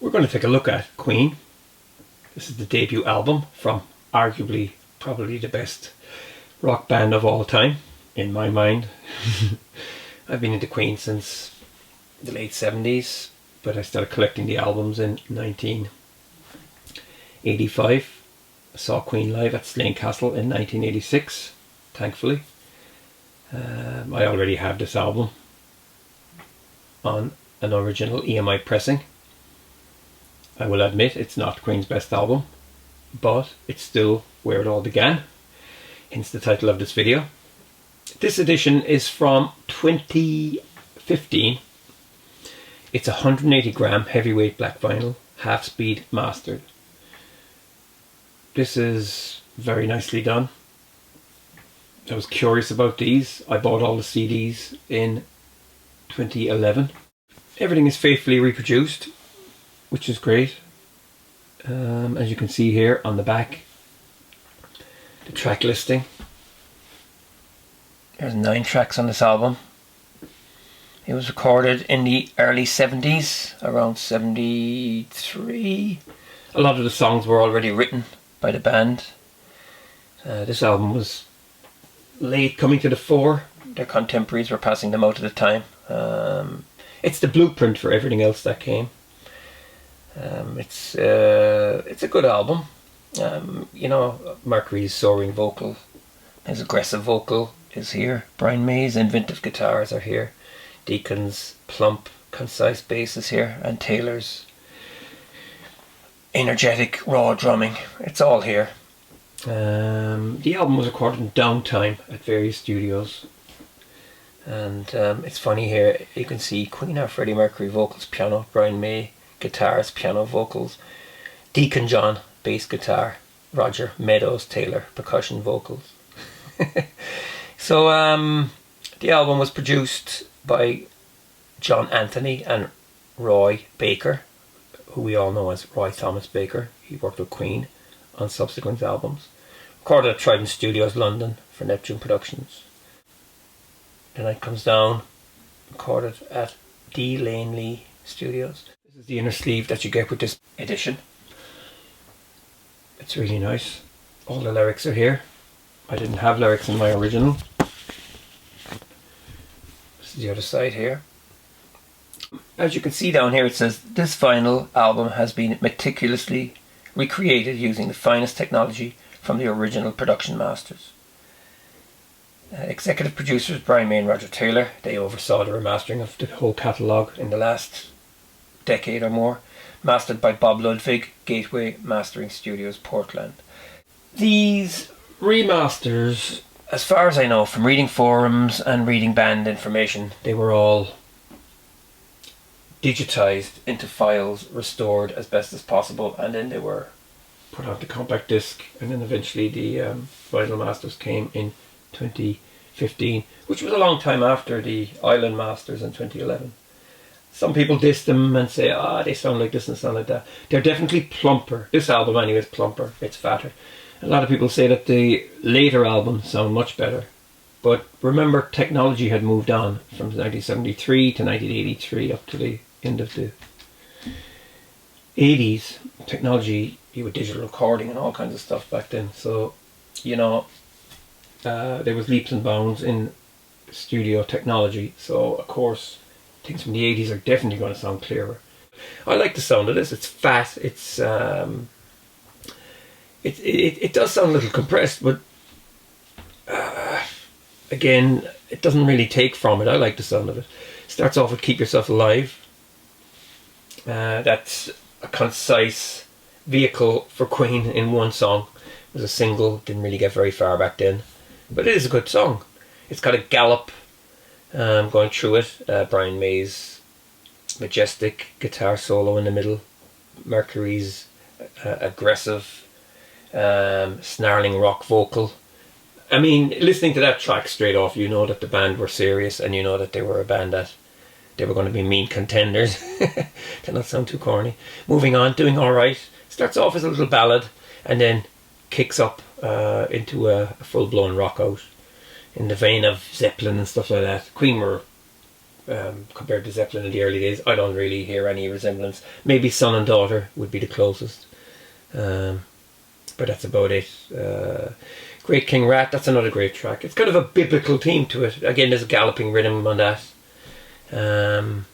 we're going to take a look at Queen. This is the debut album from arguably probably the best rock band of all time, in my mind. I've been into Queen since the late 70s, but I started collecting the albums in 1985. I saw Queen live at Slane Castle in 1986, thankfully. I already have this album on an original EMI pressing. I will admit it's not Queen's best album, but it's still where it all began, hence the title of this video. This edition is from 2015. It's 180 gram heavyweight black vinyl, half speed mastered. This is very nicely done. I was curious about these. I bought all the CDs in 2011. Everything is faithfully reproduced, which is great. As you can see here on the back, the track listing. There's 9 tracks on this album. It was recorded in the early 70s, around 73. A lot of the songs were already written by the band. This album was late coming to the fore. Their contemporaries were passing them out at the time. It's the blueprint for everything else that came. It's a good album. You know, Mercury's soaring vocal, his aggressive vocal is here. Brian May's inventive guitars are here. Deacon's plump, concise bass is here, and Taylor's energetic, raw drumming. It's all here. The album was recorded in downtime at various studios, and it's funny here. You can see Queen or Freddie Mercury vocals, piano, Brian May guitars, piano, vocals, Deacon John bass guitar, Roger Meadows Taylor percussion vocals. So the album was produced by John Anthony and Roy Baker, who we all know as Roy Thomas Baker. He worked with Queen on subsequent albums. Recorded at Trident Studios, London, for Neptune Productions. The Night Comes Down, recorded at D. Laneley Studios. This is the inner sleeve that you get with this edition. It's really nice. All the lyrics are here. I didn't have lyrics in my original. This is the other side here. As you can see down here, it says, this vinyl album has been meticulously recreated using the finest technology from the original production masters. Executive producers Brian May and Roger Taylor. They oversaw the remastering of the whole catalogue in the last decade or more. Mastered by Bob Ludwig, Gateway Mastering Studios, Portland. These remasters, as far as I know from reading forums and reading band information, they were all digitized into files, restored as best as possible, and then they were put onto compact disc, and then eventually the vinyl masters came in 2015, which was a long time after the Island Masters in 2011. Some people diss them and say, they sound like this and sound like that. They're definitely plumper. This album anyway is plumper, it's fatter. A lot of people say that the later albums sound much better. But remember, technology had moved on from 1973 to 1983 up to the end of the 80s. Technology, you had digital recording and all kinds of stuff back then. So, you know, there was leaps and bounds in studio technology. So, of course, things from the 80s are definitely going to sound clearer. I like the sound of this. It's fat. It's it does sound a little compressed, but again, it doesn't really take from it. I like the sound of it. Starts off with Keep Yourself Alive. That's a concise vehicle for Queen in one song. It was a single, didn't really get very far back then, but it is a good song. It's got a gallop going through it. Brian May's majestic guitar solo in the middle. Mercury's aggressive snarling rock vocal. I mean, listening to that track straight off, you know that the band were serious, and you know that they were a band that they were going to be mean contenders. To not sound too corny. Moving on, Doing Alright. Starts off as a little ballad and then kicks up into a full-blown rock out in the vein of Zeppelin and stuff like that. Queen were compared to Zeppelin in the early days. I don't really hear any resemblance. Maybe Son and Daughter would be the closest, but that's about it. Great King Rat, that's another great track. It's kind of a biblical theme to it. Again, there's a galloping rhythm on that. And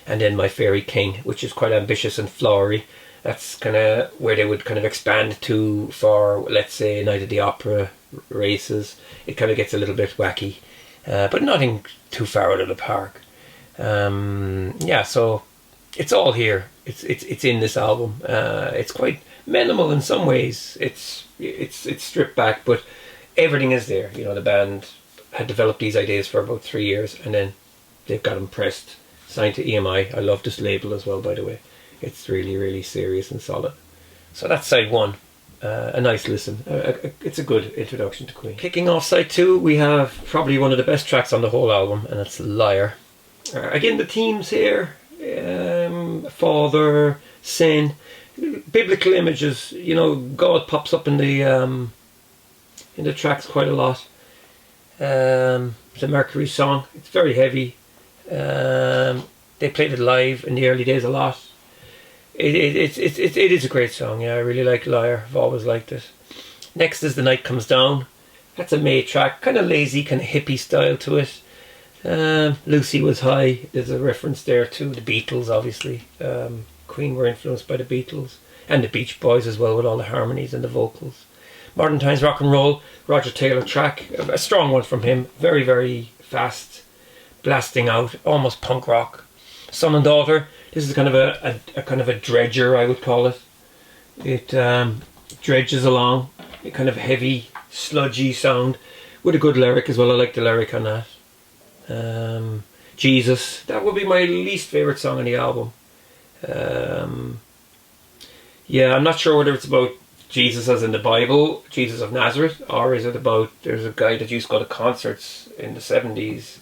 then My Fairy King, which is quite ambitious and flowery. That's kind of where they would kind of expand to for, let's say, Night at the Opera races. It kind of gets a little bit wacky, but nothing too far out of the park. Yeah, so it's all here. It's in this album. It's quite minimal in some ways. It's stripped back, but everything is there. You know, the band had developed these ideas for about 3 years, and then they've got them pressed, signed to EMI. I love this label as well, by the way. It's really, really serious and solid. So that's side one. A nice listen. It's a good introduction to Queen. Kicking off side two, we have probably one of the best tracks on the whole album, and it's Liar. Again, the themes here, father, sin, biblical images. You know, God pops up in the tracks quite a lot. The Mercury song, it's very heavy. They played it live in the early days a lot. It is a great song. Yeah, I really like Liar. I've always liked it. Next is The Night Comes Down. That's a May track, kind of lazy, kind of hippie style to it. Lucy Was High. There's a reference there to the Beatles, obviously. Queen were influenced by the Beatles and the Beach Boys as well, with all the harmonies and the vocals. Modern Times Rock and Roll, Roger Taylor track, a strong one from him. Very, very fast, blasting out, almost punk rock. Son and Daughter. This is kind of a kind of a dredger, I would call it. It dredges along, a kind of heavy, sludgy sound with a good lyric as well. I like the lyric on that. Jesus, that would be my least favourite song on the album. Yeah, I'm not sure whether it's about Jesus as in the Bible, Jesus of Nazareth, or is it about, there's a guy that used to go to concerts in the 70s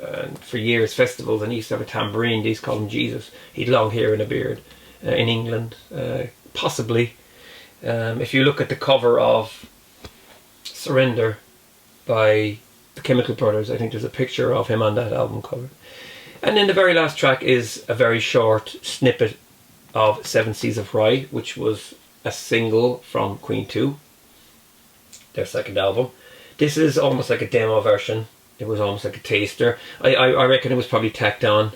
and for years, festivals, and he used to have a tambourine. They used to call him Jesus. He'd long hair and a beard in England, possibly. If you look at the cover of Surrender by the Chemical Brothers, I think there's a picture of him on that album cover. And then the very last track is a very short snippet of Seven Seas of Rhye, which was a single from Queen 2, their second album. This is almost like a demo version. It was almost like a taster. I reckon it was probably tacked on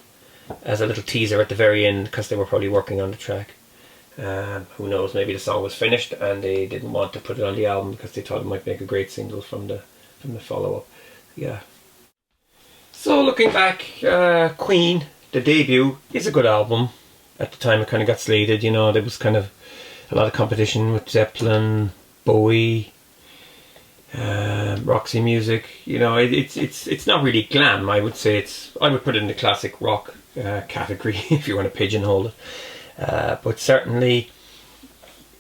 as a little teaser at the very end, because they were probably working on the track. Who knows, maybe the song was finished and they didn't want to put it on the album because they thought it might make a great single from the follow-up. Yeah. So looking back, Queen, the debut, is a good album. At the time it kind of got slated, you know, there was kind of a lot of competition with Zeppelin, Bowie, Roxy Music. You know, it's not really glam. I would say I would put it in the classic rock category if you want to pigeonhole it. But certainly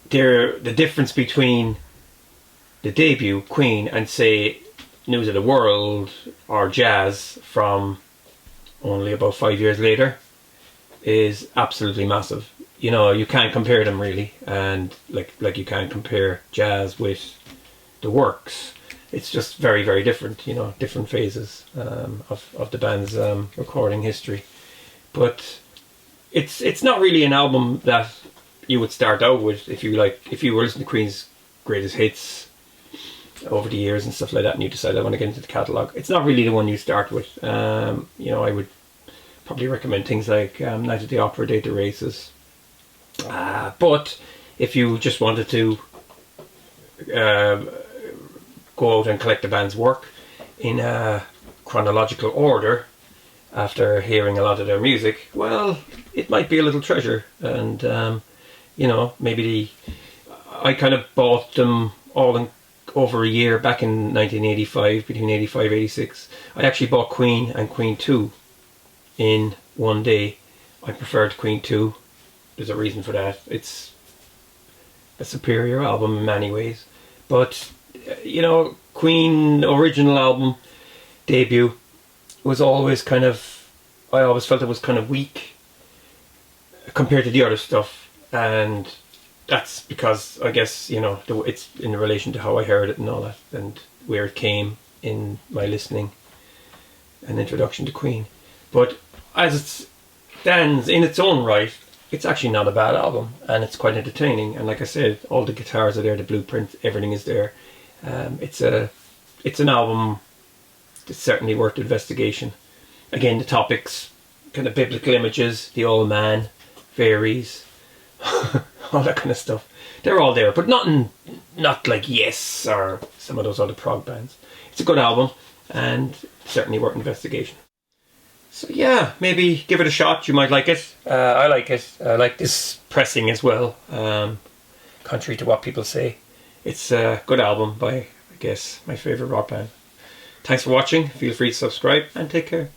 the difference between the debut Queen and say News of the World or Jazz from only about 5 years later is absolutely massive. You know, you can't compare them really, and like you can't compare Jazz with the Works. It's just very, very different, you know, different phases of the band's recording history. But it's not really an album that you would start out with if you were listening to Queen's greatest hits over the years and stuff like that, and you decide I want to get into the catalogue. It's not really the one you start with. You know, I would probably recommend things like Night at the Opera, Date the Races. But if you just wanted to go out and collect the band's work in a chronological order after hearing a lot of their music, well, it might be a little treasure. And you know, maybe I kind of bought them all in over a year back in 1985, between 85 and 86. I actually bought Queen and Queen 2 in one day. I preferred Queen 2. There's a reason for that. It's a superior album in many ways. But, you know, Queen original album, debut, was always kind of, I always felt it was kind of weak compared to the other stuff. And that's because, I guess, you know, it's in relation to how I heard it and all that, and where it came in my listening and introduction to Queen. But as it stands in its own right, it's actually not a bad album, and it's quite entertaining. And like I said, all the guitars are there, the blueprint, everything is there. It's an album that's certainly worth investigation. Again, the topics, kind of biblical images, the old man, fairies, all that kind of stuff. They're all there, but not like Yes or some of those other prog bands. It's a good album, and certainly worth investigation. So yeah, maybe give it a shot. You might like it. I like it. I like this pressing as well. Contrary to what people say, it's a good album by, I guess, my favourite rock band. Thanks for watching. Feel free to subscribe and take care.